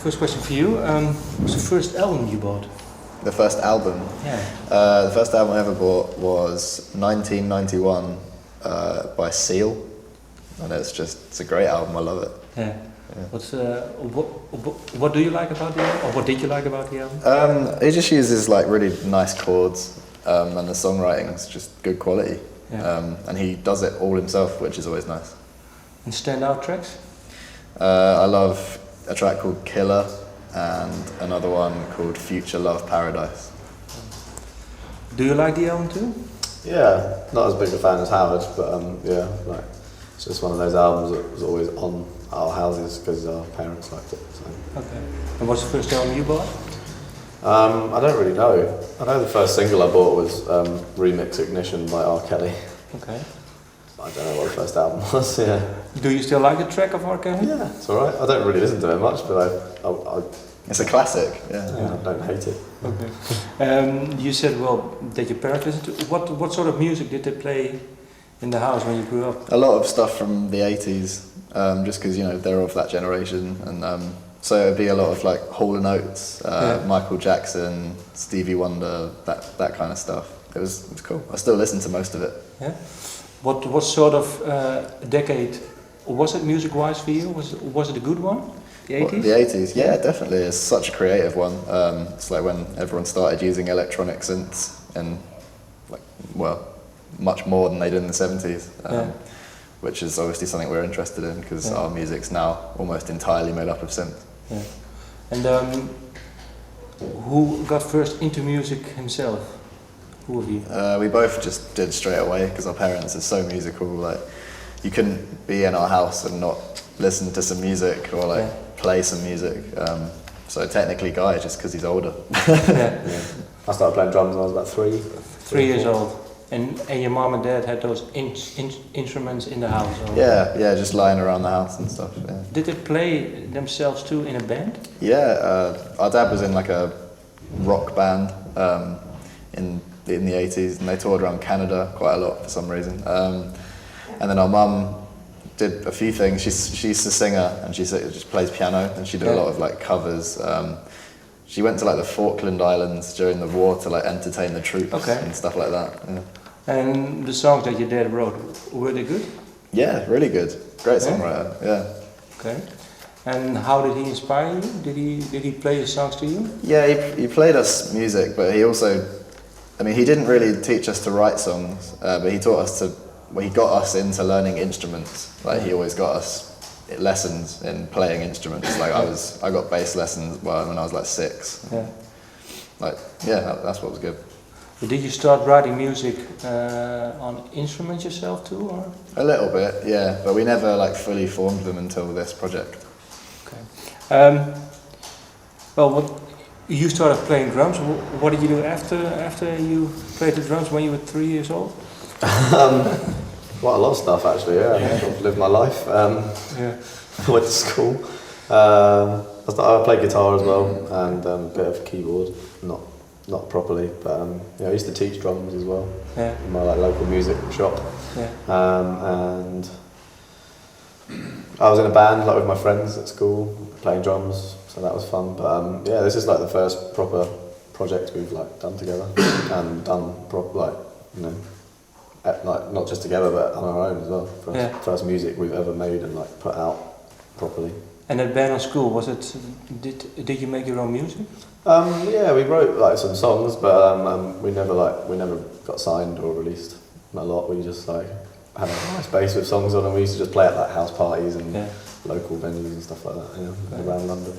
First question for you. What's the first album you bought? The first album? Yeah. The first album I ever bought was 1991 by Seal. And it's a great album, I love it. Yeah. What do you like about the album, or what did you like about the album? He just uses like really nice chords, and the songwriting's just good quality. Yeah. And he does it all himself, which is always nice. And standout tracks? I love a track called Killer and another one called Future Love Paradise. Do you like the album too? Yeah, not as big a fan as Howard, but yeah, like it's just one of those albums that was always on our houses because our parents liked it. So. Okay. And what's the first album you bought? I don't really know. I know the first single I bought was Remix Ignition by R. Kelly. Okay. I don't know what the first album was. Yeah. Do you still like the track of R. Kelly? Yeah, it's alright. I don't really listen to it much, but I It's a classic. Yeah. I don't hate it. Okay. You said, well, that your parents listened to. What sort of music did they play in the house when you grew up? A lot of stuff from the 80s, just because, you know, they're of that generation. And so it'd be a lot of like Hall & Oates, Michael Jackson, Stevie Wonder, that kind of stuff. It was cool. I still listen to most of it. Yeah. What sort of decade was it music-wise for you? Was it a good one? The 80s? What, the 80s, yeah, definitely. It's such a creative one. It's like when everyone started using electronic synths, and like, well, much more than they did in the 70s, which is obviously something we're interested in because our music's now almost entirely made up of synth. Yeah. And who got first into music himself? Who of you? We both just did straight away because our parents are so musical. Like, you couldn't be in our house and not listen to some music or like play some music. So technically, Guy, just because he's older. Yeah. I started playing drums when I was about 3. 3 years old. And your mom and dad had those instruments in the house? Or? Yeah, just lying around the house and stuff. Yeah. Did they play themselves too in a band? Yeah, our dad was in like a rock band in the 80s, and they toured around Canada quite a lot for some reason. And then our mum did a few things. She's a singer, and she just plays piano, and she did a lot of like covers. She went to like the Falkland Islands during the war to like entertain the troops and stuff like that. Yeah. And the songs that your dad wrote, were they good? Yeah, really good. Great songwriter. Yeah. Okay. And how did he inspire you? Did he play his songs to you? Yeah, he played us music, but he also, I mean, he didn't really teach us to write songs, but he taught us to. Well, he got us into learning instruments. Like he always got us lessons in playing instruments. Like I got bass lessons when I was like 6. Yeah. Like that's what was good. But did you start writing music on instruments yourself too, or? A little bit, yeah. But we never like fully formed them until this project. Okay. Well, you started playing drums. What did you do after you played the drums when you were 3 years old? Quite a lot of stuff actually. Yeah, I've lived my life. I went to school. I played guitar as well and a bit of keyboard, not properly, but I used to teach drums as well in my like local music shop. And I was in a band like with my friends at school playing drums, so that was fun. But this is like the first proper project we've like done together and done like not just together but on our own as well. First music we've ever made and like put out properly. And that band on school, was it? Did you make your own music? Yeah, we wrote like some songs, but we never got signed or released a lot. We just like had a nice base with songs on, and we used to just play at like house parties and local venues and stuff like that, around London.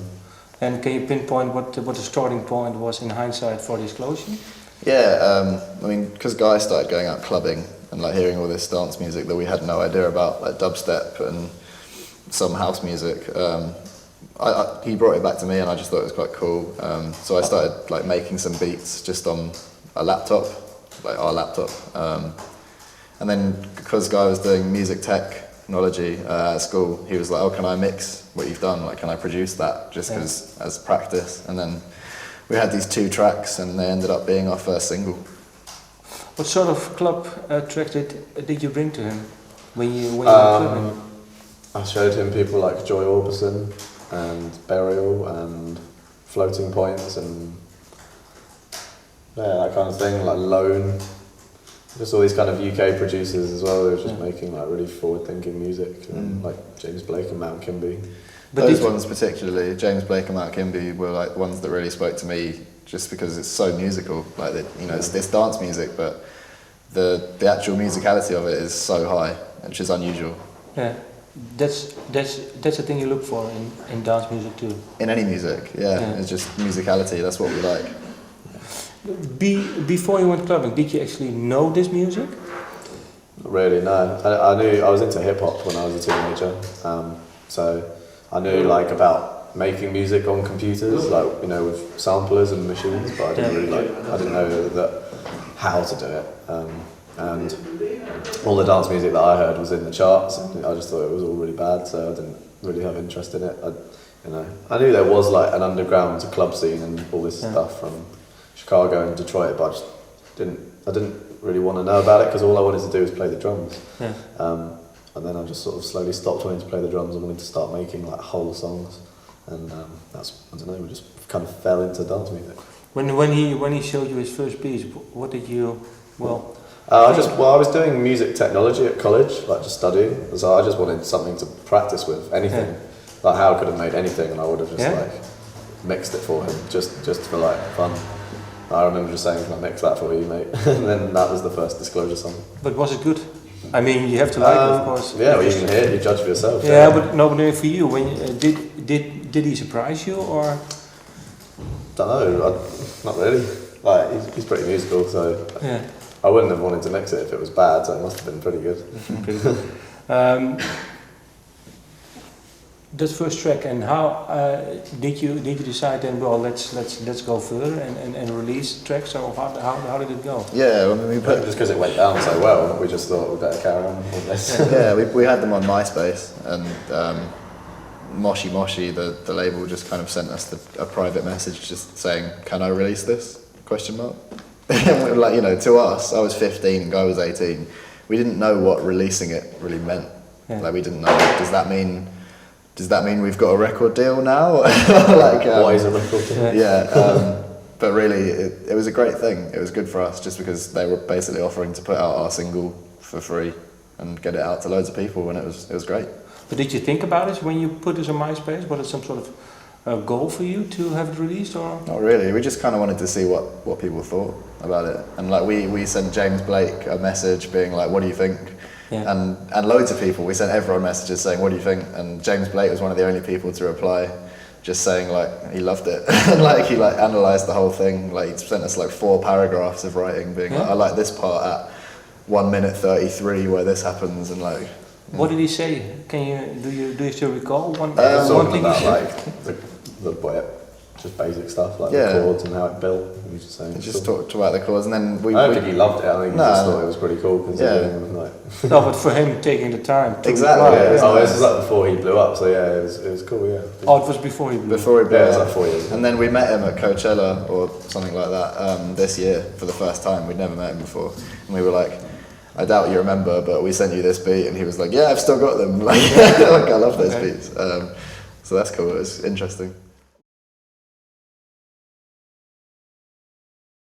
And can you pinpoint what the starting point was in hindsight for this closure? Yeah, I mean, because Guy started going out clubbing and like hearing all this dance music that we had no idea about, like dubstep and some house music. He brought it back to me, and I just thought it was quite cool. So I started like making some beats just on a laptop, like our laptop. And then because Guy was doing music technology at school, he was like, "Oh, can I mix what you've done? Like, can I produce that just as practice?" And then we had these 2 tracks, and they ended up being our first single. What sort of club track did you bring to him when you were clubbing? I showed him people like Joy Orbison, and Burial and Floating Points and that kind of thing, like Lone. Just all these kind of UK producers as well who are just making like really forward-thinking music, and like James Blake and Matt Kimby. But those ones particularly, James Blake and Matt Kimby, were like the ones that really spoke to me, just because it's so musical. Like it's this dance music, but the actual musicality of it is so high, which is unusual. Yeah, that's the thing you look for in dance music too. In any music, yeah. It's just musicality. That's what we like. Before you went clubbing, did you actually know this music? Not really, no. I knew I was into hip hop when I was a teenager, so I knew like about making music on computers, like with samplers and machines, but I didn't really I didn't know that how to do it. And all the dance music that I heard was in the charts, and I just thought it was all really bad, so I didn't really have interest in it. I knew there was like an underground club scene and all this stuff from Chicago and Detroit, but I just didn't really want to know about it, because all I wanted to do was play the drums. Yeah. And then I just sort of slowly stopped wanting to play the drums and wanted to start making like whole songs, and that's, I don't know, we just kind of fell into dance music. When he showed you his first piece, what did you I was doing music technology at college, like just studying, so I just wanted something to practice with, anything. Like Hal could have made anything, and I would have just like mixed it for him, just for like fun. I remember just saying, "Can I mix that for you, mate?" And then that was the first Disclosure song. But was it good? I mean, you have to like it, of course. Yeah, well, you can hear it, you judge for yourself. Yeah, but for you, when did he surprise you, or? Don't know, not really. Like he's pretty musical, so I wouldn't have wanted to mix it if it was bad. So it must have been pretty good. Pretty good. That first track, and how did you decide then? Well, let's go further and release tracks. So how did it go? Yeah, I mean, just because it went down so well, we just thought we'd better carry on with this. Yeah, we had them on MySpace, and Moshi, the label, just kind of sent us a private message just saying, "Can I release this?" ? And we were like, to us, I was 15 and Guy was 18. We didn't know what releasing it really meant. Yeah. Like we didn't know. Does that mean we've got a record deal now? What is a record deal? Yeah, but really, it was a great thing. It was good for us, just because they were basically offering to put out our single for free and get it out to loads of people, and it was great. But did you think about it when you put this on MySpace? Was it some sort of goal for you to have it released, or? Not really. We just kind of wanted to see what people thought about it, and like we sent James Blake a message being like, "What do you think?" Yeah. And loads of people, we sent everyone messages saying, "What do you think?" And James Blake was one of the only people to reply, just saying like he loved it. And like he like analysed the whole thing. Like he sent us like 4 paragraphs of writing being like, "I like this part at 1 minute 33 where this happens," and like. What did he say? Do you still recall one thing about he said? Like the just basic stuff like the chords and how it built. He just saying. Just talked about the chords, and then I don't think he loved it. I think he just thought it was pretty cool. No, but for him taking the time. Exactly. This was like before he blew up, so yeah, it was cool. Yeah. Oh, it was before he blew up. Before he blew up. It was like 4 years. And then we met him at Coachella or something like that this year for the first time. We'd never met him before, and we were like, "I doubt you remember, but we sent you this beat," and he was like, "Yeah, I've still got them." Like I love those beats. So that's cool. It was interesting.